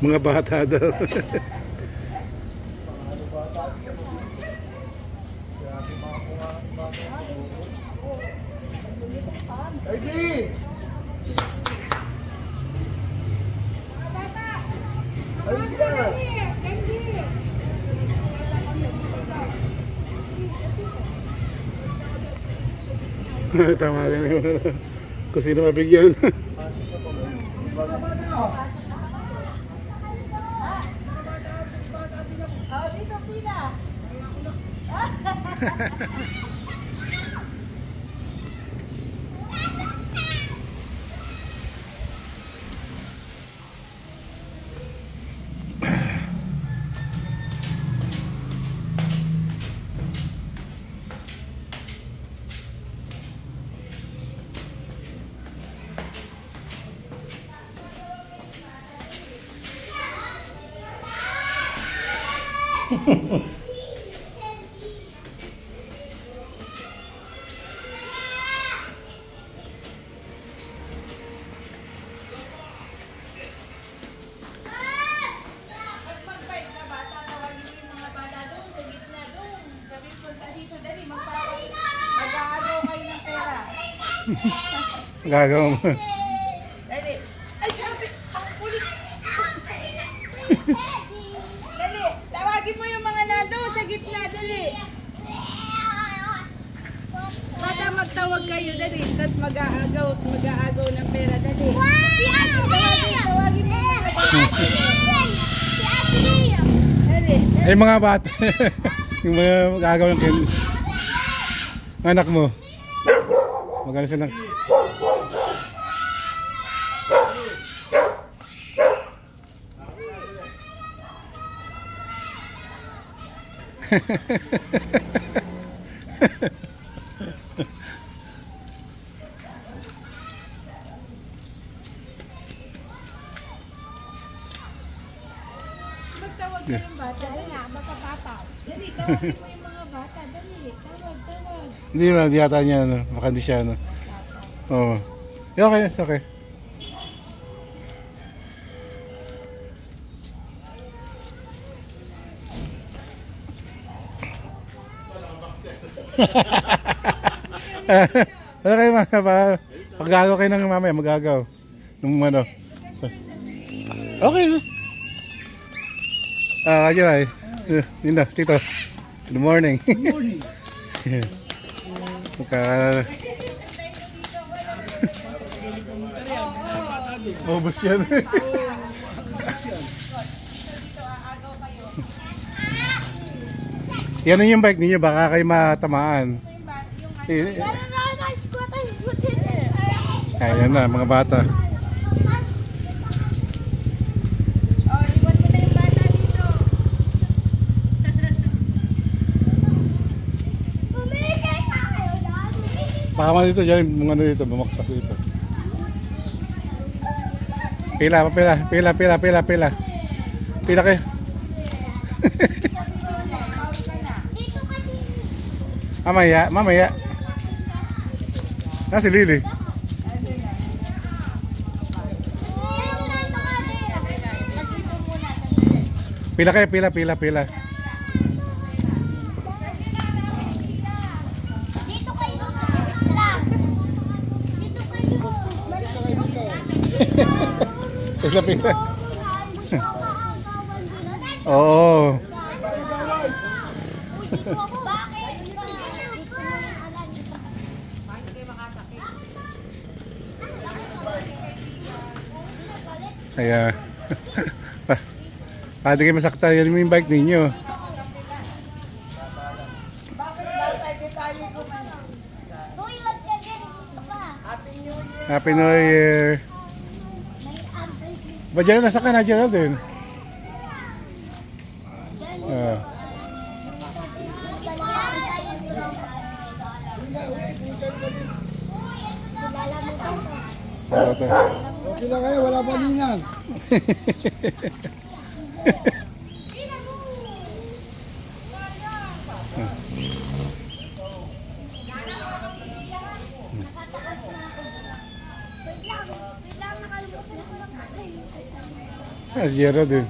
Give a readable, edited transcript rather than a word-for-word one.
Mga bata daw. Ready! Tama ka na. Kung sino mabigyan. Dito pila. Gagawa mo. Dali. Ay, sabi, ang kulit. Dali, tawagin mo yung mga nado sa gitna, dali. Bata, magtawag kayo, dali. Tapos mag-aagaw ng pera, dali. Si Ashley! Tawagin mo yung mga bata. Si Ashley! Dali. Ay mga bata. Yung mga gagaw ng anak mo. Magano sila. Magtawag ka ng bata. Dali na, magkapataw. Dali, tawagin mo yung mga bata. Dali, tawag. Hindi na, di yata niya, ano. Baka hindi siya, ano. Oo. Okay, it's okay. Ano kayo mga pag-agaw kayo ng mamaya, mag-agaw. Nung ano. Okay. Kaya ay. Yun na, tito. Good morning. Good morning. Obos yan. Yan yung bike ninyo, baka kayo matamaan. Ayan na, mga bata. Oh, iwan mo na yung bata dito. Baka man dito, dyan yung ano dito, bumaksak dito. Pila kayo. Mamaya. Si Lily. Pila kayo. Dito kayo. Pila. Oo. Kaya pwede kayo masakta, yan yung bike ninyo. Bakit ba tayo tayo kumano? Happy New Year. Ba Gerald, nasa ka na Gerald din? Okay lang kayo, wala pa ninang. Sa Gerald eh.